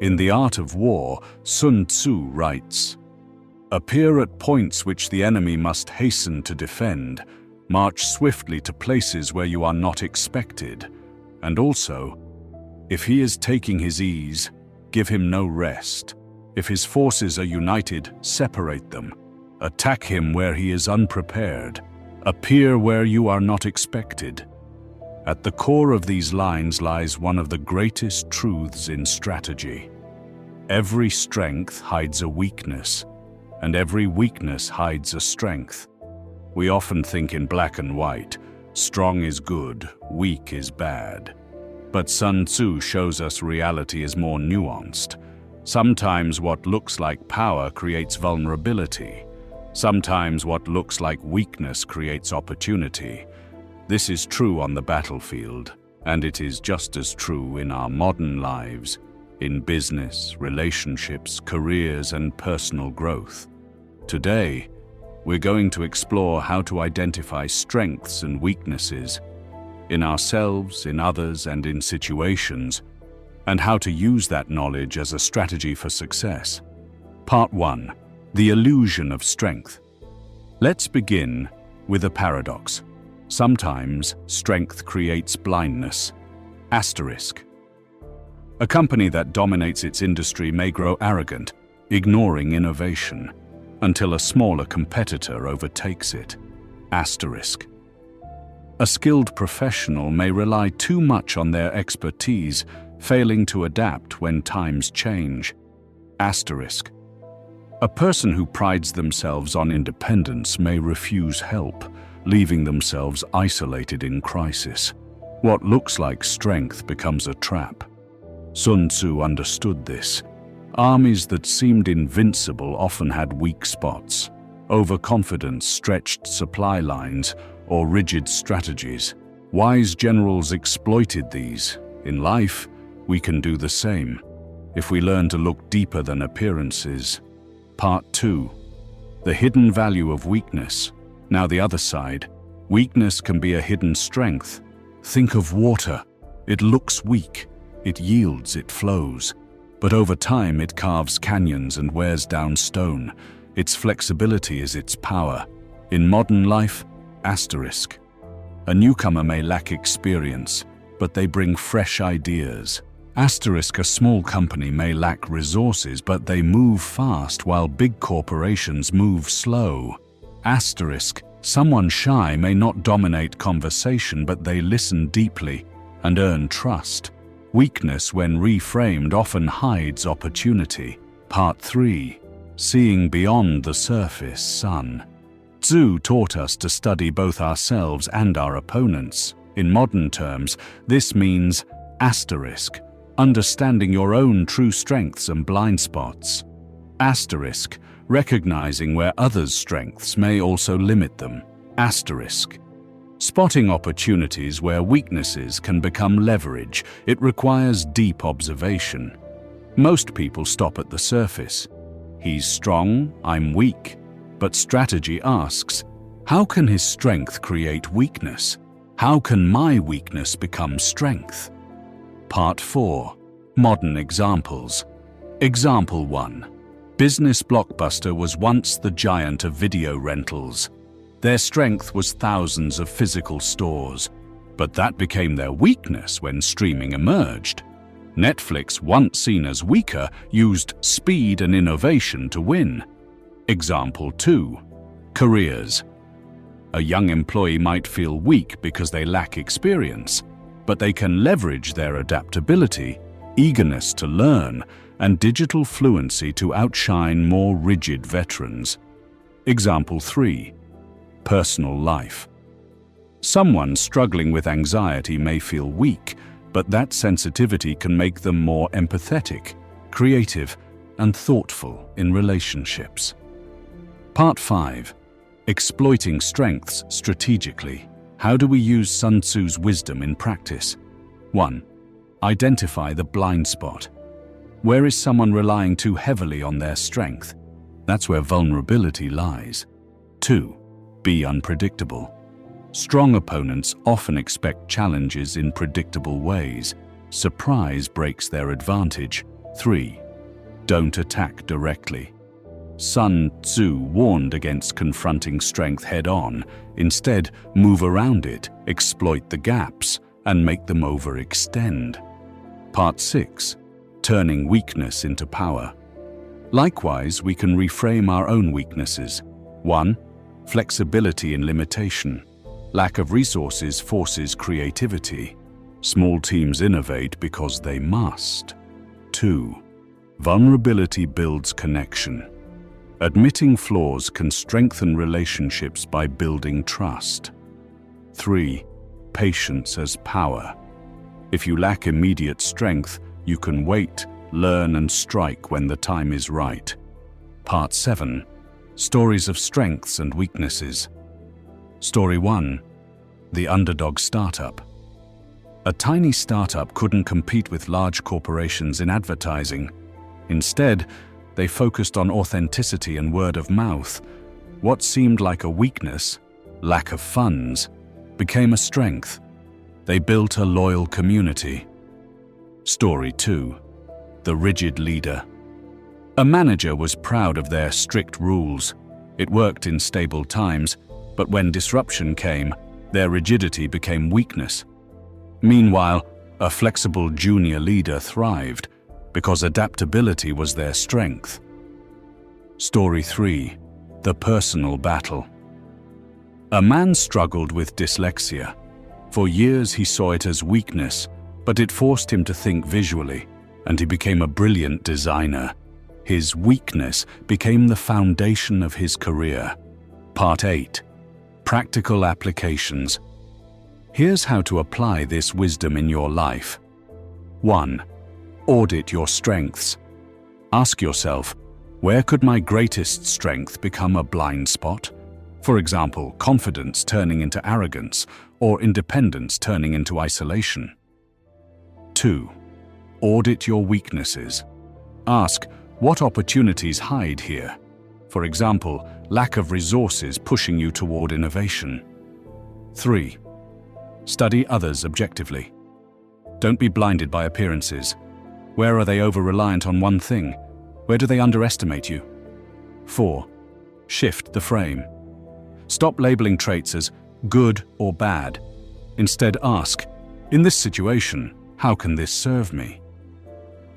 In The Art of War, Sun Tzu writes, "Appear at points which the enemy must hasten to defend, march swiftly to places where you are not expected, and also, if he is taking his ease, give him no rest. If his forces are united, separate them. Attack him where he is unprepared. Appear where you are not expected." At the core of these lines lies one of the greatest truths in strategy. Every strength hides a weakness, and every weakness hides a strength. We often think in black and white, strong is good, weak is bad. But Sun Tzu shows us reality is more nuanced. Sometimes what looks like power creates vulnerability. Sometimes what looks like weakness creates opportunity. This is true on the battlefield, and it is just as true in our modern lives, in business, relationships, careers, and personal growth. Today, we're going to explore how to identify strengths and weaknesses in ourselves, in others, and in situations, and how to use that knowledge as a strategy for success. Part 1. The illusion of strength. Let's begin with a paradox. Sometimes strength creates blindness. Asterisk. A company that dominates its industry may grow arrogant, ignoring innovation, until a smaller competitor overtakes it. Asterisk. A skilled professional may rely too much on their expertise, failing to adapt when times change. Asterisk. A person who prides themselves on independence may refuse help, leaving themselves isolated in crisis. What looks like strength becomes a trap. Sun Tzu understood this. Armies that seemed invincible often had weak spots. Overconfidence stretched supply lines or rigid strategies. Wise generals exploited these. In life, we can do the same, if we learn to look deeper than appearances. Part 2. The hidden value of weakness. Now the other side. Weakness can be a hidden strength. Think of water. It looks weak. It yields, it flows. But over time it carves canyons and wears down stone. Its flexibility is its power. In modern life, asterisk. A newcomer may lack experience, but they bring fresh ideas. Asterisk. A small company may lack resources, but they move fast while big corporations move slow. Asterisk. Someone shy may not dominate conversation, but they listen deeply and earn trust. Weakness, when reframed, often hides opportunity. Part 3. Seeing beyond the surface. Sun Tzu taught us to study both ourselves and our opponents. In modern terms, this means asterisk. Understanding your own true strengths and blind spots. Asterisk. Recognizing where others' strengths may also limit them. Asterisk. Spotting opportunities where weaknesses can become leverage. It requires deep observation. Most people stop at the surface. He's strong, I'm weak. But strategy asks, how can his strength create weakness? How can my weakness become strength? Part 4. Modern examples. Example 1. Business Blockbuster was once the giant of video rentals. Their strength was thousands of physical stores, but that became their weakness when streaming emerged. Netflix, once seen as weaker, used speed and innovation to win. Example 2. Careers. A young employee might feel weak because they lack experience, but they can leverage their adaptability, eagerness to learn, and digital fluency to outshine more rigid veterans. Example 3. Personal life. Someone struggling with anxiety may feel weak, but that sensitivity can make them more empathetic, creative, and thoughtful in relationships. Part 5. Exploiting strengths strategically. How do we use Sun Tzu's wisdom in practice? 1. Identify the blind spot. Where is someone relying too heavily on their strength? That's where vulnerability lies. 2. Be unpredictable. Strong opponents often expect challenges in predictable ways. Surprise breaks their advantage. 3. Don't attack directly. Sun Tzu warned against confronting strength head-on. Instead, move around it, exploit the gaps, and make them overextend. Part 6. Turning weakness into power. Likewise, we can reframe our own weaknesses. 1. Flexibility in limitation. Lack of resources forces creativity. Small teams innovate because they must. 2. Vulnerability builds connection. Admitting flaws can strengthen relationships by building trust. 3. Patience as power. If you lack immediate strength, you can wait, learn, and strike when the time is right. Part 7. Stories of strengths and weaknesses. Story 1. The underdog startup. A tiny startup couldn't compete with large corporations in advertising. Instead, they focused on authenticity and word of mouth. What seemed like a weakness, lack of funds, became a strength. They built a loyal community. Story 2. The rigid leader. A manager was proud of their strict rules. It worked in stable times, but when disruption came, their rigidity became weakness. Meanwhile, a flexible junior leader thrived because adaptability was their strength. Story 3. The personal battle. A man struggled with dyslexia. For years he saw it as weakness, but it forced him to think visually, and he became a brilliant designer. His weakness became the foundation of his career. Part 8. Practical applications. Here's how to apply this wisdom in your life. 1. Audit your strengths. Ask yourself, where could my greatest strength become a blind spot? For example, confidence turning into arrogance, or independence turning into isolation. 2. Audit your weaknesses. Ask, what opportunities hide here? For example, lack of resources pushing you toward innovation. 3. Study others objectively. Don't be blinded by appearances. Where are they over-reliant on one thing? Where do they underestimate you? 4. Shift the frame. Stop labeling traits as good or bad. Instead ask, in this situation, how can this serve me?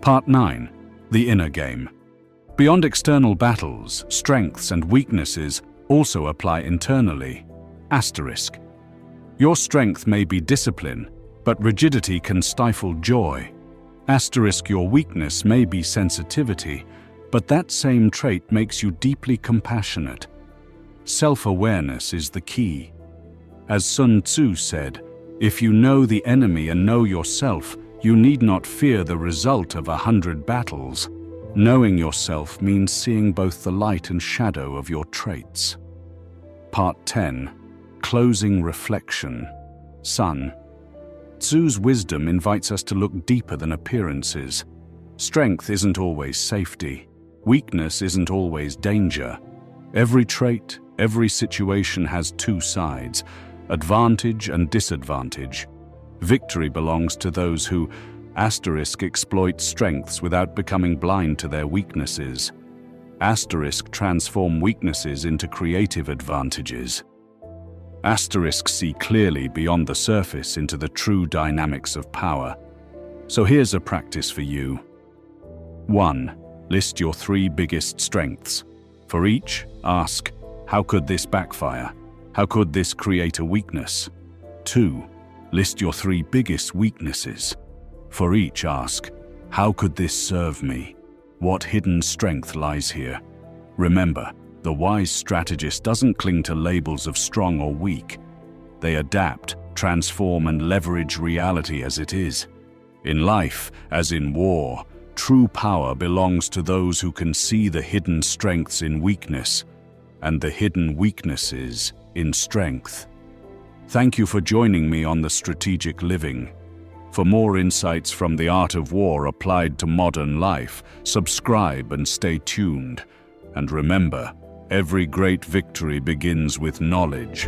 Part 9. The inner game. Beyond external battles, strengths and weaknesses also apply internally. Asterisk. Your strength may be discipline, but rigidity can stifle joy. Asterisk, your weakness may be sensitivity, but that same trait makes you deeply compassionate. Self-awareness is the key. As Sun Tzu said, if you know the enemy and know yourself, you need not fear the result of 100 battles. Knowing yourself means seeing both the light and shadow of your traits. Part 10. Closing reflection. Sun Tzu's wisdom invites us to look deeper than appearances. Strength isn't always safety. Weakness isn't always danger. Every trait, every situation has two sides, advantage and disadvantage. Victory belongs to those who exploit strengths without becoming blind to their weaknesses. Transform weaknesses into creative advantages. See clearly beyond the surface into the true dynamics of power. So here's a practice for you. 1. List your 3 biggest strengths. For each, ask, how could this backfire? How could this create a weakness? 2. List your 3 biggest weaknesses. For each, ask, how could this serve me? What hidden strength lies here? Remember, the wise strategist doesn't cling to labels of strong or weak. They adapt, transform, and leverage reality as it is. In life, as in war, true power belongs to those who can see the hidden strengths in weakness and the hidden weaknesses in strength. Thank you for joining me on The Strategic Living. For more insights from the art of war applied to modern life, subscribe and stay tuned. And remember, every great victory begins with knowledge.